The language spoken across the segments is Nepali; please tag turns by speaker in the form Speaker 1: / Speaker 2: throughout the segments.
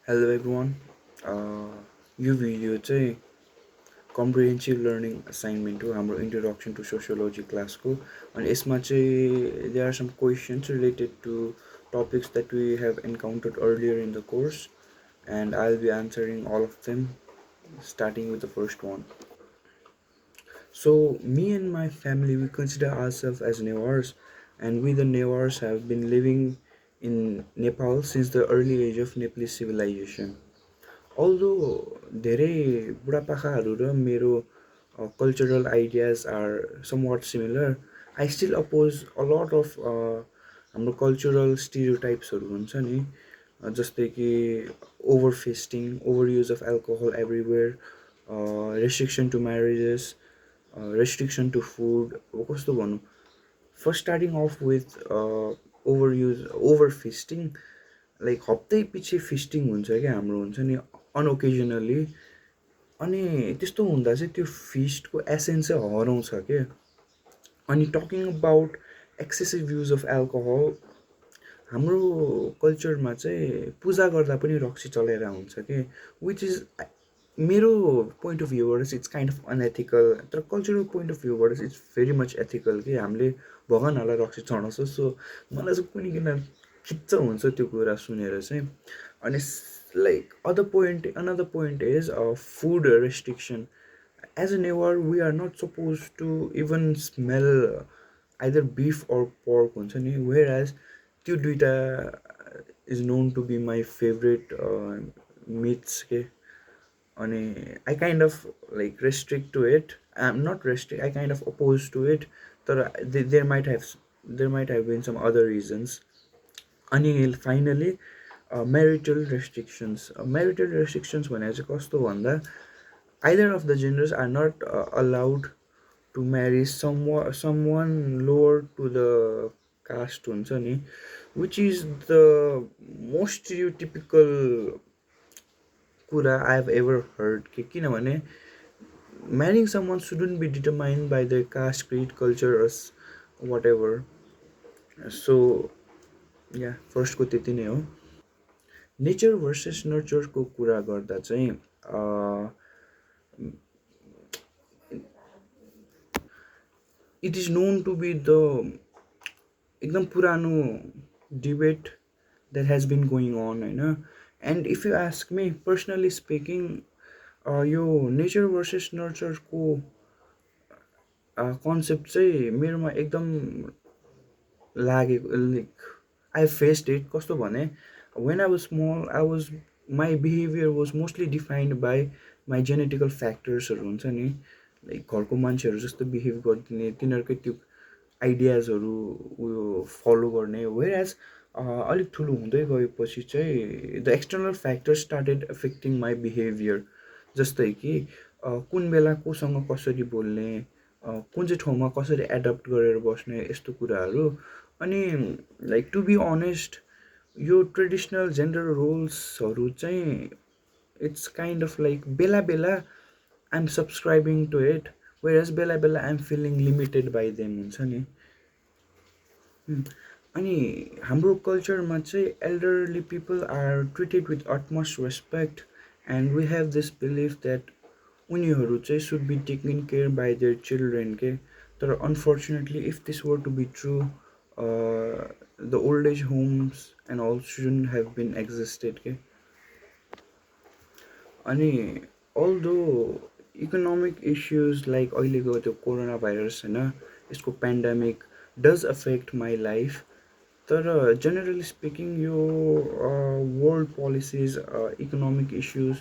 Speaker 1: हेलो एभ्रिवान यो भिडियो चाहिँ कम्प्रिहेन्सिभ लर्निङ असाइनमेन्ट हो हाम्रो इन्ट्रोडक्सन टु सोसियोलोजी क्लासको अनि यसमा चाहिँ there are some questions related to topics that we have encountered earlier in the course and I will be answering all of them starting with the first one. So, me and my family, we consider ourselves as Newars, and we, the Newars, have been living in Nepal since the early age of Nepalese civilization. Although धेरै बुढापाकाहरू र मेरो cultural ideas are somewhat similar, I still oppose a lot of हाम्रो cultural stereotypesहरू हुन्छ नि, जस्तै कि over feasting, over use of alcohol everywhere, restriction to marriages, restriction to food. अब कस्तो भनौँ, first starting of with over feasting, like हप्तै पछि फिस्टिङ हुन्छ क्या हाम्रो, हुन्छ नि अनओकेजनली, अनि त्यस्तो हुँदा चाहिँ त्यो फिस्टको एसेन्स चाहिँ हराउँछ क्या. अनि talking about excessive use of alcohol, हाम्रो कल्चरमा चाहिँ पूजा गर्दा पनि रक्सी चलाएर हुन्छ कि, विच इज मेरो पोइन्ट अफ भ्यूबाट चाहिँ इट्स काइन्ड अफ अनएथिकल, तर कल्चरल पोइन्ट अफ भ्यूबाट चाहिँ इट्स भेरी मच एथिकल कि हामीले भगवान्हरूलाई रक्सी चढाउँछ. सो मलाई चाहिँ कुनै किन खिच्च हुन्छ त्यो कुरा सुनेर चाहिँ. अनि like another point is food restriction. As a never we are not suppose to even smell either beef or pork हुन्छ नि, वेयर एज त्यो दुइटा is known to be my favourite meats के. अनि I kind of like restrict to it, I am not restrict, I kind of oppose to it, तर there might have been some other reasons. अनि फाइनली म्यारिटल रेस्ट्रिक्सन्स भनेर चाहिँ कस्तो भन्दा, either of the genders are not allowed to marry someone lower to the caste हुन्छ नि, which is the most stereotypical कुरा आई हेभ एभर हर्ड. कि किनभने marrying someone shouldn't be determined by the caste, creed, culture, whatever. So या फर्स्टको त्यति नै हो. नेचर भर्सेस नर्चरको कुरा गर्दा चाहिँ it is known to be the एकदम पुरानो debate that has been going on होइन. And if you ask me personally speaking, यो नेचर भर्सेस नर्चरको कन्सेप्ट चाहिँ मेरोमा एकदम लागेको, लाइक आई फेस्ड इट. कस्तो भने, when I was small my behaviour was mostly defined by my genetical फ्याक्टर्सहरू हुन्छ नि, लाइक घरको मान्छेहरू जस्तो बिहेभ गरिदिने, तिनीहरूकै त्यो आइडियाजहरू उयो फलो गर्ने. वेयर एज अलिक ठुलो हुँदै गएपछि चाहिँ the external factors started affecting my behaviour. जस्तै कि कुन बेला कोसँग कसरी बोल्ने, कुन चाहिँ ठाउँमा कसरी एडप्ट गरेर बस्ने, यस्तो कुराहरू. अनि लाइक टु बी अनेस्ट, यो ट्रेडिसनल जेन्डर रोल्सहरू चाहिँ इट्स काइन्ड अफ लाइक बेला बेला I am subscribing to it, whereas बेला बेला I am feeling limited by them हुन्छ नि. अनि हाम्रो कल्चरमा चाहिँ elderly people are treated with utmost respect, and we have this believe that उनीहरू चाहिँ should be taken care by their children के. तर unfortunately if this were to be true, the old age homes and all shouldn't have been existed के. अनि अल्दो इकोनोमिक इस्युज लाइक अहिलेको त्यो कोरोना भाइरस होइन, यसको pandemic does affect my life, तर जेनरली स्पिकिङ यो वर्ल्ड पोलिसिज, इकोनोमिक इस्युज,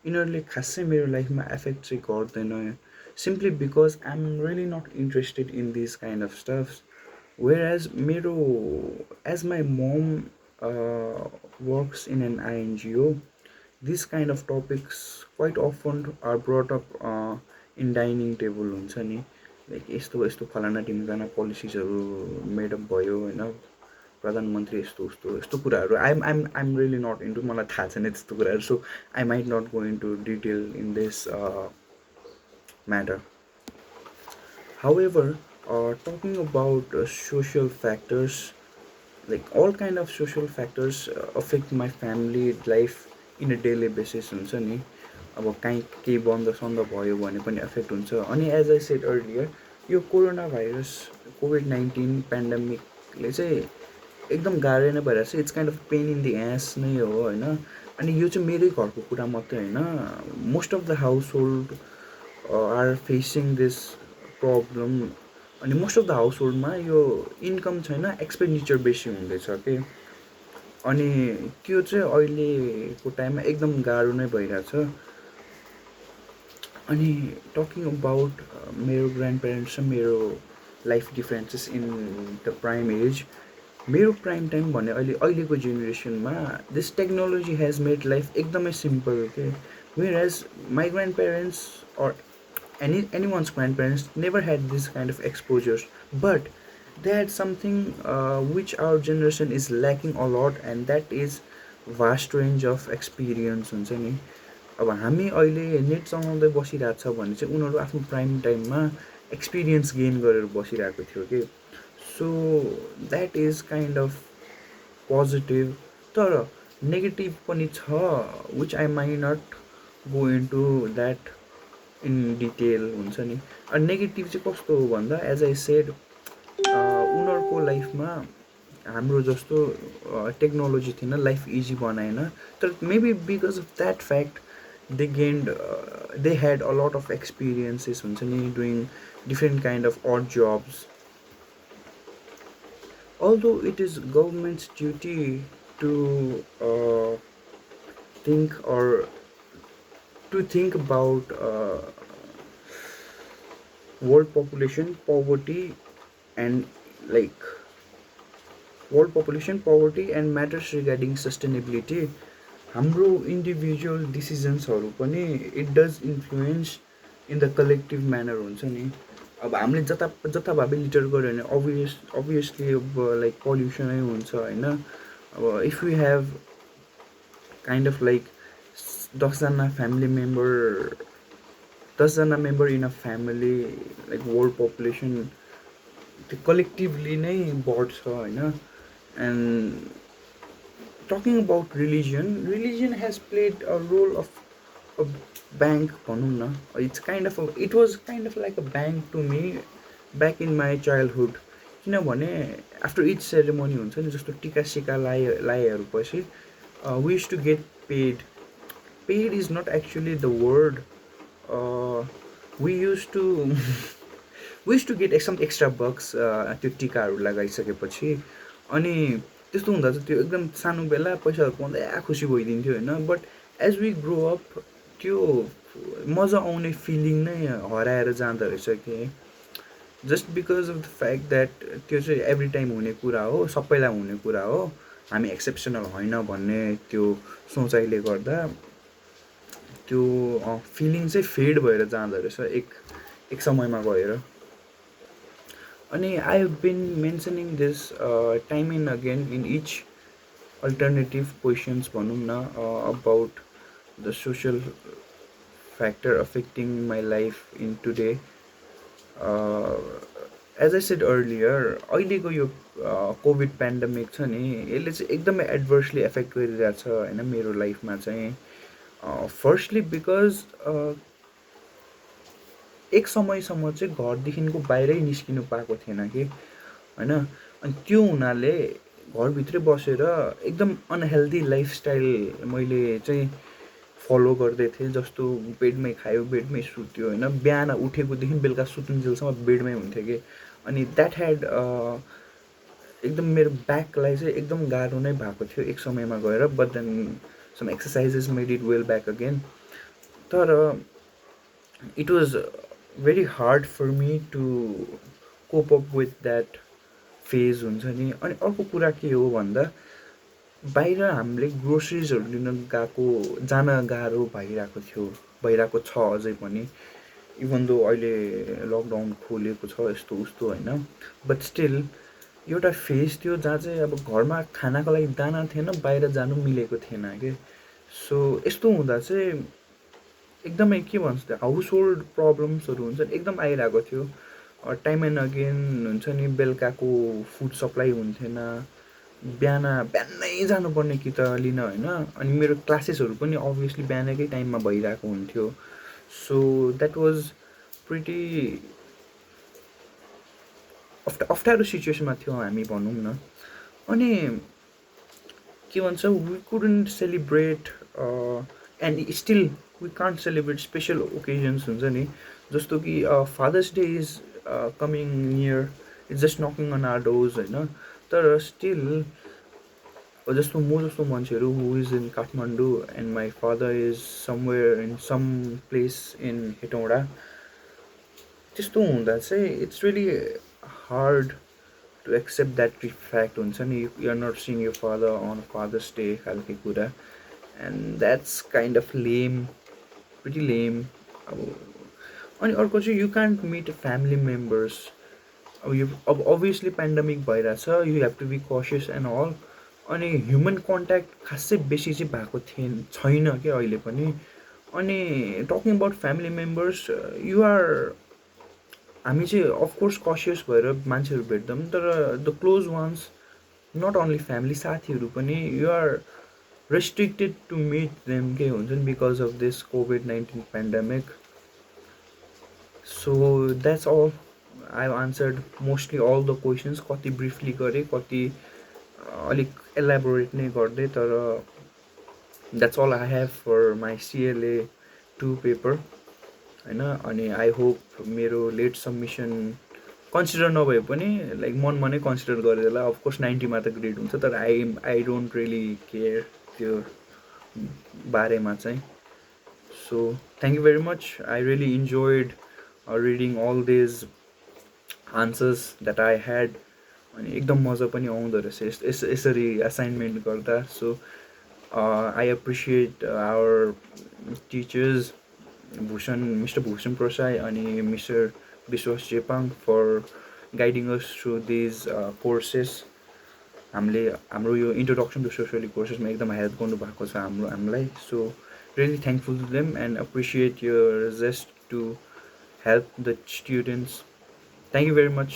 Speaker 1: यिनीहरूले खासै मेरो लाइफमा एफेक्ट चाहिँ गर्दैन, simply because I am really not interested in this kind of stuffs. Where as मेरो as my mom works in an INGO, this kind of topics quite often are brought up in dining table हुन्छ नि, लाइक यस्तो यस्तो फलाना ढिम्काना पोलिसिजहरू मेडअप भयो होइन, प्रधानमन्त्री यस्तो उस्तो यस्तो कुराहरू. आइएम रियली नट इन्टु, मलाई थाहा छैन त्यस्तो कुराहरू. So I might not go into detail in this matter. However, talking about social factors, like all kind of social factors affect my family life in a daily basis हुन्छ नि। अब काहीँ केही बन्द सन्द भयो भने पनि एफेक्ट हुन्छ। अनि एज आई सेड अर्लियर, यो कोरोना भाइरस कोभिड-19 पेन्डेमिकले चाहिँ एकदम गाह्रो नै भइरहेको छ। It's kind of pain in the ass नै हो होइन। अनि यो चाहिँ मेरै घरको कुरा मात्रै होइन, most of the household are facing this problem. अनि मोस्ट अफ द हाउस होल्डमा यो इन्कम छैन, एक्सपेन्डिचर बेसी हुँदैछ कि। अनि त्यो चाहिँ अहिलेको टाइममा एकदम गाह्रो नै भइरहेछ। अनि टकिङ अबाउट मेरो ग्रान्ड प्यारेन्ट्स र मेरो life differences in the prime age, मेरो प्राइम टाइम भने अहिलेको जेनेरेसनमा this technology has made life एकदमै सिम्पल के। Whereas my grandparents or anyone's grandparents never had this kind of exposures, but they had something which our generation is lacking a lot, and that is vast range of experience हुन्छ नि। अब हामी अहिले नेट चलाउँदै बसिरहेको छ भने चाहिँ उनीहरू आफ्नो प्राइम टाइममा एक्सपिरियन्स गेन गरेर बसिरहेको थियो कि। So that is kind of positive. तर नेगेटिभ पनि छ, which I might not go into that in detail हुन्छ नि। अनि नेगेटिभ चाहिँ कस्तो हो भन्दा, एज आई सेड, उनीहरूको लाइफमा हाम्रो जस्तो टेक्नोलोजी थिएन, लाइफ इजी बनाएन। तर maybe because of that fact they gained they had a lot of experiences हुन्छ नि, doing different kind of odd jobs. Although it is government's duty to think or to think about world population poverty and like world population poverty and matters regarding sustainability, हाम्रो इन्डिभिजुअल डिसिजन्सहरू पनि it does influence in the collective manner हुन्छ नि। अब हामीले जताभावी लिटर गऱ्यो भने अभियसली अब लाइक पल्युसनै हुन्छ होइन। अब if you have kind of like 10जना फ्यामिली मेम्बर 10जना member in a family, like world population त्यो कलेक्टिभली नै बढ्छ होइन। And talking about religion has played a role of a bank भनौँ न। It was kind of like a bank to me back in my childhood. किनभने आफ्टर इच सेरेमनी हुन्छ नि, जस्तो टिका सिका लाएहरू पछि we use to get paid is not actually the word, we use to get some extra bucks त्यो टिकाहरू लगाइसकेपछि। अनि त्यस्तो हुँदा चाहिँ त्यो एकदम सानो बेला पैसाहरू पाउँदा खुसी भइदिन्थ्यो होइन। But as we grow up त्यो मजा आउने फिलिङ नै हराएर जाँदो रहेछ कि। Just because of the fact that त्यो चाहिँ एभ्री टाइम हुने कुरा हो, सबैलाई हुने कुरा हो, हामी एक्सेप्सनल होइन भन्ने त्यो सोचाइले गर्दा त्यो फिलिङ चाहिँ फेड भएर जाँदो रहेछ एक समयमा गएर। अनि I have been mentioning this time and again in each alternative questions भनौँ न, about the social factor affecting my life in today. As I said earlier, अहिलेको यो कोभिड पेन्डेमिक छ नि, यसले चाहिँ एकदमै एडभर्सली एफेक्ट गरिरहेको छ होइन मेरो लाइफमा चाहिँ। फर्स्टली बिकज एक समयसम्म चाहिँ घरदेखिको बाहिरै निस्किनु पाएको थिएन कि होइन। अनि त्यो हुनाले घरभित्रै बसेर एकदम अनहेल्दी लाइफस्टाइल मैले चाहिँ फलो गर्दै थिएँ। जस्तो बेडमै खायो, बेडमै सुत्यो होइन, बिहान उठेकोदेखि बेलुका सुत्नुन्जेलसम्म बेडमै हुन्थ्यो कि। अनि द्याट ह्याड एकदम मेरो ब्याकलाई चाहिँ एकदम गाह्रो नै भएको थियो एक समयमा गएर। But then some exercises made it well back again. तर it was very hard for me to cope up with that phase हुन्छ नि। अनि अर्को कुरा के हो भन्दा, बाहिर हामीले ग्रोसरिजहरू लिन जान गाह्रो भइरहेको छ अझै पनि। इभन दो अहिले लकडाउन खोलेको छ यस्तो उस्तो होइन, बट स्टिल एउटा फेज थियो जहाँ चाहिँ अब घरमा खानाको लागि दाना थिएन, बाहिर जानु मिलेको थिएन कि। सो यस्तो हुँदा चाहिँ एकदमै के भन्छ त्यो हाउस होल्ड प्रब्लम्सहरू हुन्छ नि एकदम आइरहेको थियो। टाइम एन्ड अगेन हुन्छ नि, बेलुकाको फुड सप्लाई हुन्थेन, बिहानै जानुपर्ने कि त लिन होइन, अनि मेरो क्लासेसहरू पनि अभियसली बिहानकै टाइममा भइरहेको हुन्थ्यो। सो द्याट वाज प्रिटी अप्ठ्यारो सिचुएसनमा थियौँ हामी भनौँ न। अनि के भन्छ, we couldn't celebrate and still we can't celebrate special occasions हुन्छ नि, जस्तो कि Father's Day is coming near, it's just knocking on our doors होइन। तर स्टिल जस्तो म जस्तो मान्छेहरू who is in Kathmandu and my father is somewhere in some place in Hetauda, त्यस्तो हुँदा चाहिँ it's really hard to accept that fact हुन्छ नि, you are not seeing your father on fathers day खालको कुरा। And that's kind of lame, pretty लेम। अब अनि अर्को चाहिँ you can't meet family members. अब यो अब अभियसली पेन्डेमिक भइरहेछ, you have to be cautious and all. अनि ह्युमन कन्ट्याक्ट खासै बेसी चाहिँ भएको छैन क्या अहिले पनि। अनि talking about family members, you're हामी चाहिँ अफकोर्स कसियस भएर मान्छेहरू भेट्छौँ, तर the close once, not only family, साथीहरू पनि you're restricted to meet them के हुन्छ नि, बिकज अफ दिस कोभिड-19 pandemic. So that's all, I have answered mostly all the questions. कति ब्रिफली गरेँ, कति अलिक एलाबोरेट नै गर्दै, तर that's all I have for my CLA 2 paper होइन। अनि आई होप मेरो लेट सबमिसन कन्सिडर नभए पनि लाइक मनमा नै कन्सिडर गरेर होला। अफकोर्स 90मा त ग्रेड हुन्छ, तर आई डोन्ट रियली केयर त्यो बारेमा चाहिँ। So thank you very much, I really enjoyed reading all these answers that I had. अनि एकदम मजा पनि आउँदो रहेछ यसरी असाइनमेन्ट गर्दा। So I appreciate our teachers Bhushan, mister Bhushan Prasai अनि mister Bishwas Chepang for guiding us through these courses. हाम्रो यो इन्ट्रोडक्सन टु सोसियोलोजी कोर्सेसमा एकदम हेल्प गर्नुभएको छ हामीलाई। So really thankful to them and appreciate your gesture to help the students. Thank you very much.